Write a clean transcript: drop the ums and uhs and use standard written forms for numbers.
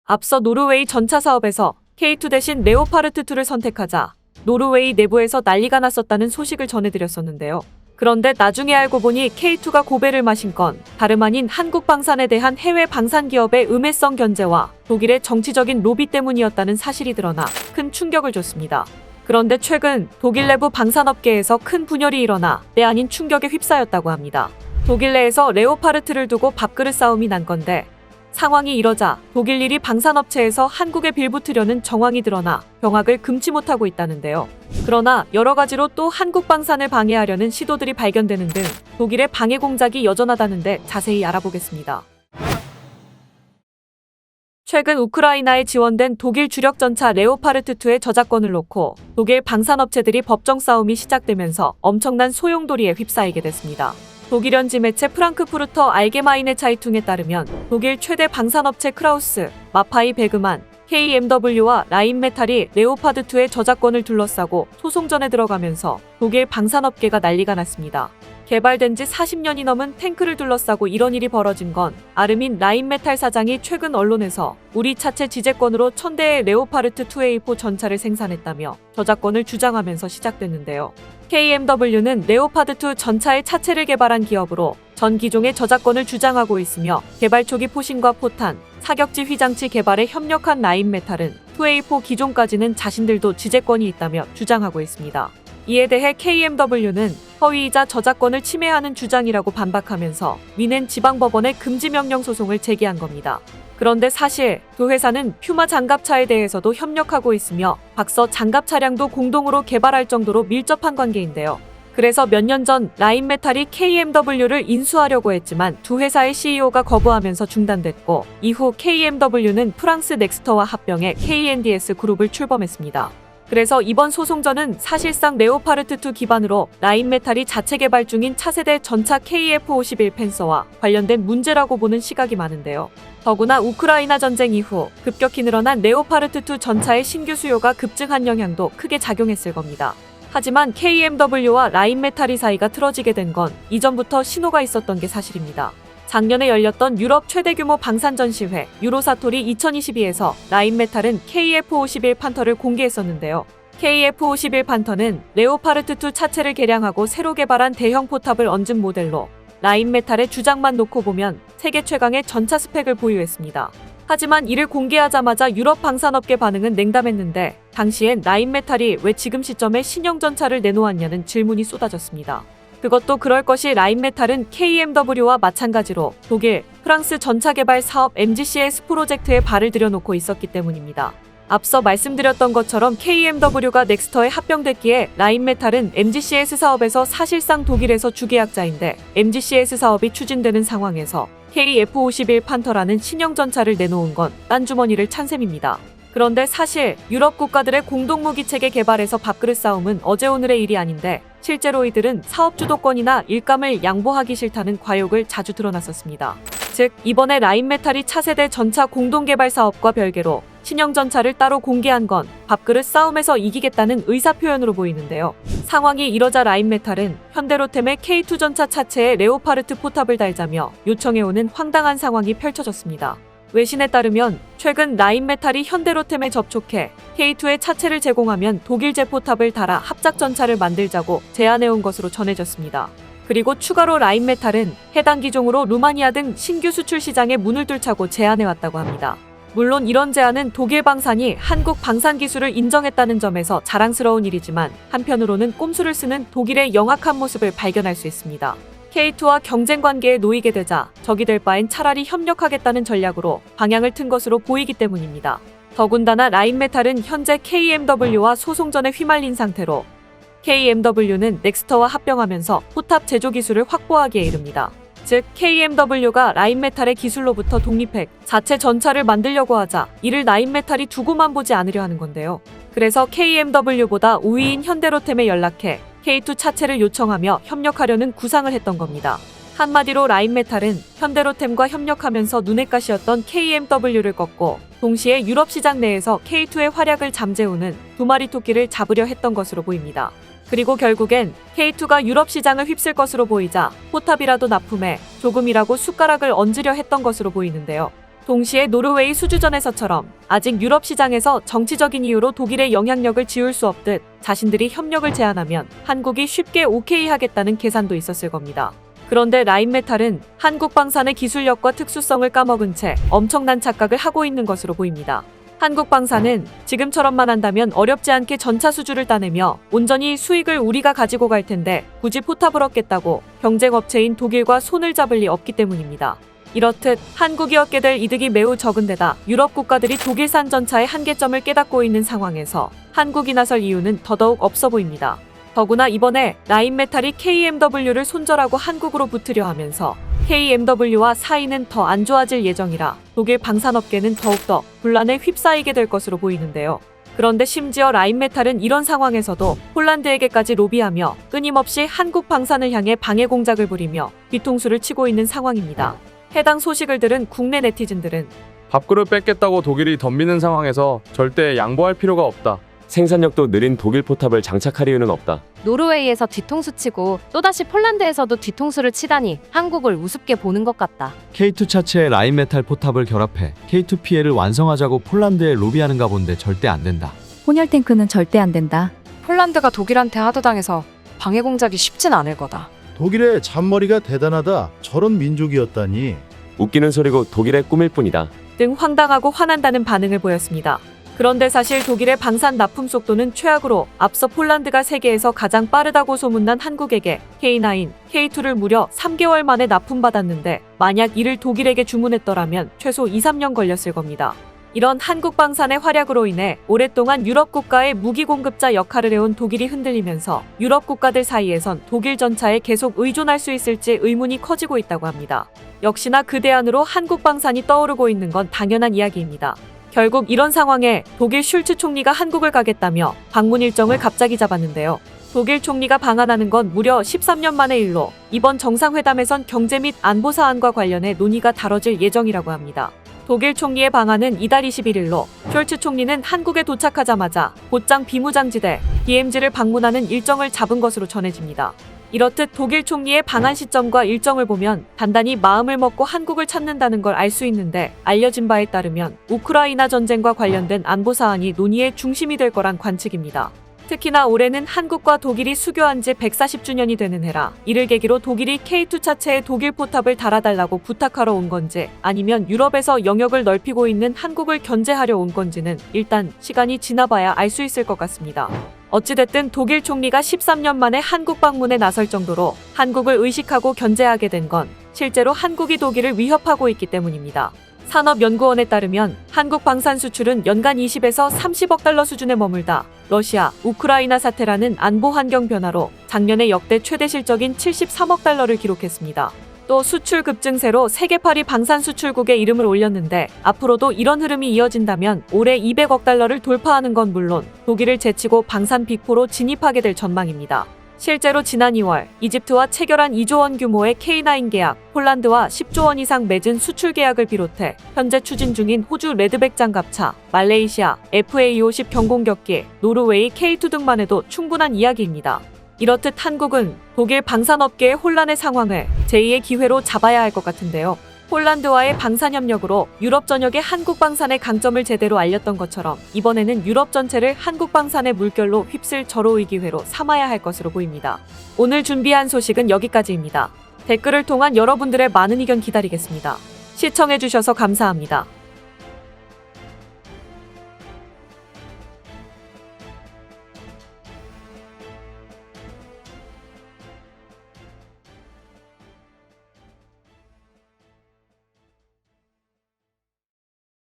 앞서 노르웨이 전차 사업에서 K2 대신 레오파르트 2를 선택하자 노르웨이 내부에서 난리가 났었다는 소식을 전해드렸었는데요. 그런데 나중에 알고 보니 K2가 고배를 마신 건 다름 아닌 한국 방산에 대한 해외 방산 기업의 음해성 견제와 독일의 정치적인 로비 때문이었다는 사실이 드러나 큰 충격을 줬습니다. 그런데 최근 독일 내부 방산업계에서 큰 분열이 일어나 때 아닌 충격에 휩싸였다고 합니다. 독일 내에서 레오파르트를 두고 밥그릇 싸움이 난 건데 상황이 이러자 독일일이 방산업체에서 한국에 빌붙으려는 정황이 드러나 경악을 금치 못하고 있다는데요. 그러나 여러 가지로 또 한국 방산을 방해하려는 시도들이 발견되는 등 독일의 방해 공작이 여전하다는데 자세히 알아보겠습니다. 최근 우크라이나에 지원된 독일 주력 전차 레오파르트2의 저작권을 놓고 독일 방산업체들이 법정 싸움이 시작되면서 엄청난 소용돌이에 휩싸이게 됐습니다. 독일 현지 매체 프랑크푸르터 알게마이네 차이퉁에 따르면 독일 최대 방산업체 크라우스, 마파이 베그만, KMW와 라인메탈이 레오파드2의 저작권을 둘러싸고 소송전에 들어가면서 독일 방산업계가 난리가 났습니다. 개발된 지 40년이 넘은 탱크를 둘러싸고 이런 일이 벌어진 건 아르민 라인메탈 사장이 최근 언론에서 우리 차체 지재권으로 1000대의 레오파르트 2A4 전차를 생산했다며 저작권을 주장하면서 시작됐는데요. KMW는 레오파드2 전차의 차체를 개발한 기업으로 전 기종의 저작권을 주장하고 있으며 개발 초기 포신과 포탄, 사격지 휘장치 개발에 협력한 라인메탈은 2A4 기종까지는 자신들도 지재권이 있다며 주장하고 있습니다. 이에 대해 KMW는 허위이자 저작권을 침해하는 주장이라고 반박하면서 미넨 지방법원에 금지명령 소송을 제기한 겁니다. 그런데 사실 두 회사는 퓨마 장갑차에 대해서도 협력하고 있으며 박서 장갑 차량도 공동으로 개발할 정도로 밀접한 관계인데요. 그래서 몇 년 전 라인메탈이 KMW를 인수하려고 했지만 두 회사의 CEO가 거부하면서 중단됐고 이후 KMW는 프랑스 넥스터와 합병해 KNDS 그룹을 출범했습니다. 그래서 이번 소송전은 사실상 레오파르트2 기반으로 라인메탈이 자체 개발 중인 차세대 전차 KF-51 팬서와 관련된 문제라고 보는 시각이 많은데요. 더구나 우크라이나 전쟁 이후 급격히 늘어난 레오파르트2 전차의 신규 수요가 급증한 영향도 크게 작용했을 겁니다. 하지만 KMW와 라인메탈이 사이가 틀어지게 된 건 이전부터 신호가 있었던 게 사실입니다. 작년에 열렸던 유럽 최대 규모 방산 전시회 유로사토리 2022에서 라인메탈은 KF-51 판터를 공개했었는데요. KF-51 판터는 레오파르트2 차체를 개량하고 새로 개발한 대형 포탑을 얹은 모델로 라인메탈의 주장만 놓고 보면 세계 최강의 전차 스펙을 보유했습니다. 하지만 이를 공개하자마자 유럽 방산업계 반응은 냉담했는데 당시엔 라인메탈이 왜 지금 시점에 신형 전차를 내놓았냐는 질문이 쏟아졌습니다. 그것도 그럴 것이 라인메탈은 KMW와 마찬가지로 독일, 프랑스 전차 개발 사업 MGCS 프로젝트에 발을 들여놓고 있었기 때문입니다. 앞서 말씀드렸던 것처럼 KMW가 넥스터에 합병됐기에 라인메탈은 MGCS 사업에서 사실상 독일에서 주계약자인데 MGCS 사업이 추진되는 상황에서 KF-51 판터라는 신형 전차를 내놓은 건 딴주머니를 찬 셈입니다. 그런데 사실 유럽 국가들의 공동무기체계 개발에서 밥그릇 싸움은 어제 오늘의 일이 아닌데 실제로 이들은 사업 주도권이나 일감을 양보하기 싫다는 과욕을 자주 드러났었습니다. 즉 이번에 라인메탈이 차세대 전차 공동개발 사업과 별개로 신형 전차를 따로 공개한 건 밥그릇 싸움에서 이기겠다는 의사표현으로 보이는데요. 상황이 이러자 라인메탈은 현대로템의 K2 전차 차체에 레오파르트 포탑을 달자며 요청해오는 황당한 상황이 펼쳐졌습니다. 외신에 따르면 최근 라인메탈이 현대로템에 접촉해 K2의 차체를 제공하면 독일제 포탑을 달아 합작 전차를 만들자고 제안해온 것으로 전해졌습니다. 그리고 추가로 라인메탈은 해당 기종으로 루마니아 등 신규 수출 시장에 문을 뚫자고 제안해왔다고 합니다. 물론 이런 제안은 독일 방산이 한국 방산 기술을 인정했다는 점에서 자랑스러운 일이지만 한편으로는 꼼수를 쓰는 독일의 영악한 모습을 발견할 수 있습니다. K2와 경쟁 관계에 놓이게 되자 적이 될 바엔 차라리 협력하겠다는 전략으로 방향을 튼 것으로 보이기 때문입니다. 더군다나 라인메탈은 현재 KMW와 소송전에 휘말린 상태로 KMW는 넥스터와 합병하면서 포탑 제조 기술을 확보하기에 이릅니다. 즉 KMW가 라인메탈의 기술로부터 독립해 자체 전차를 만들려고 하자 이를 라인메탈이 두고만 보지 않으려 하는 건데요. 그래서 KMW보다 우위인 현대로템에 연락해 K2 차체를 요청하며 협력하려는 구상을 했던 겁니다. 한마디로 라인메탈은 현대로템과 협력하면서 눈엣 가시였던 KMW를 꺾고 동시에 유럽 시장 내에서 K2의 활약을 잠재우는 두 마리 토끼를 잡으려 했던 것으로 보입니다. 그리고 결국엔 K2가 유럽 시장을 휩쓸 것으로 보이자 포탑이라도 납품해 조금이라고 숟가락을 얹으려 했던 것으로 보이는데요. 동시에 노르웨이 수주전에서처럼 아직 유럽 시장에서 정치적인 이유로 독일의 영향력을 지울 수 없듯 자신들이 협력을 제안하면 한국이 쉽게 오케이 하겠다는 계산도 있었을 겁니다. 그런데 라인메탈은 한국 방산의 기술력과 특수성을 까먹은 채 엄청난 착각을 하고 있는 것으로 보입니다. 한국 방산은 지금처럼만 한다면 어렵지 않게 전차 수주를 따내며 온전히 수익을 우리가 가지고 갈 텐데 굳이 포탑을 얻겠다고 경쟁업체인 독일과 손을 잡을 리 없기 때문입니다. 이렇듯 한국이 얻게 될 이득이 매우 적은 데다 유럽 국가들이 독일산 전차의 한계점을 깨닫고 있는 상황에서 한국이 나설 이유는 더더욱 없어 보입니다. 더구나 이번에 라인메탈이 KMW를 손절하고 한국으로 붙으려 하면서 KMW와 사이는 더 안 좋아질 예정이라 독일 방산업계는 더욱더 분란에 휩싸이게 될 것으로 보이는데요. 그런데 심지어 라인메탈은 이런 상황에서도 폴란드에게까지 로비하며 끊임없이 한국 방산을 향해 방해 공작을 부리며 뒤통수를 치고 있는 상황입니다. 해당 소식을 들은 국내 네티즌들은 밥그릇 뺏겠다고 독일이 덤비는 상황에서 절대 양보할 필요가 없다. 생산력도 느린 독일 포탑을 장착할 이유는 없다. 노르웨이에서 뒤통수 치고 또다시 폴란드에서도 뒤통수를 치다니 한국을 우습게 보는 것 같다. K2 차체에 라인메탈 포탑을 결합해 K2PL을 완성하자고 폴란드에 로비하는가 본데 절대 안 된다. 혼혈 탱크는 절대 안 된다. 폴란드가 독일한테 하도당해서 방해 공작이 쉽진 않을 거다. 독일의 잔머리가 대단하다. 저런 민족이었다니. 웃기는 소리고 독일의 꿈일 뿐이다. 등 황당하고 화난다는 반응을 보였습니다. 그런데 사실 독일의 방산 납품 속도는 최악으로 앞서 폴란드가 세계에서 가장 빠르다고 소문난 한국에게 K9, K2를 무려 3개월 만에 납품받았는데 만약 이를 독일에게 주문했더라면 최소 2-3년 걸렸을 겁니다. 이런 한국 방산의 활약으로 인해 오랫동안 유럽 국가의 무기 공급자 역할을 해온 독일이 흔들리면서 유럽 국가들 사이에선 독일 전차에 계속 의존할 수 있을지 의문이 커지고 있다고 합니다. 역시나 그 대안으로 한국 방산이 떠오르고 있는 건 당연한 이야기입니다. 결국 이런 상황에 독일 슐츠 총리가 한국을 가겠다며 방문 일정을 갑자기 잡았는데요. 독일 총리가 방한하는 건 무려 13년 만의 일로 이번 정상회담에선 경제 및 안보 사안과 관련해 논의가 다뤄질 예정이라고 합니다. 독일 총리의 방한은 이달 21일로 숄츠 총리는 한국에 도착하자마자 곧장 비무장지대 DMZ를 방문하는 일정을 잡은 것으로 전해집니다. 이렇듯 독일 총리의 방한 시점과 일정을 보면 단단히 마음을 먹고 한국을 찾는다는 걸 알 수 있는데 알려진 바에 따르면 우크라이나 전쟁과 관련된 안보 사안이 논의의 중심이 될 거란 관측입니다. 특히나 올해는 한국과 독일이 수교한 지 140주년이 되는 해라 이를 계기로 독일이 K2 차체에 독일 포탑을 달아달라고 부탁하러 온 건지 아니면 유럽에서 영역을 넓히고 있는 한국을 견제하려 온 건지는 일단 시간이 지나봐야 알 수 있을 것 같습니다. 어찌됐든 독일 총리가 13년 만에 한국 방문에 나설 정도로 한국을 의식하고 견제하게 된 건 실제로 한국이 독일을 위협하고 있기 때문입니다. 산업연구원에 따르면 한국 방산 수출은 연간 20에서 30억 달러 수준에 머물다 러시아, 우크라이나 사태라는 안보 환경 변화로 작년에 역대 최대 실적인 73억 달러를 기록했습니다. 또 수출 급증세로 세계 8위 방산 수출국의 이름을 올렸는데 앞으로도 이런 흐름이 이어진다면 올해 200억 달러를 돌파하는 건 물론 독일을 제치고 방산 빅4로 진입하게 될 전망입니다. 실제로 지난 2월 이집트와 체결한 2조 원 규모의 K9 계약, 폴란드와 10조 원 이상 맺은 수출 계약을 비롯해 현재 추진 중인 호주 레드백 장갑차, 말레이시아 FA50 경공격기, 노르웨이 K2 등만 해도 충분한 이야기입니다. 이렇듯 한국은 독일 방산업계의 혼란의 상황을 제2의 기회로 잡아야 할 것 같은데요. 폴란드와의 방산협력으로 유럽 전역의 한국 방산의 강점을 제대로 알렸던 것처럼 이번에는 유럽 전체를 한국 방산의 물결로 휩쓸 절호의 기회로 삼아야 할 것으로 보입니다. 오늘 준비한 소식은 여기까지입니다. 댓글을 통한 여러분들의 많은 의견 기다리겠습니다. 시청해주셔서 감사합니다.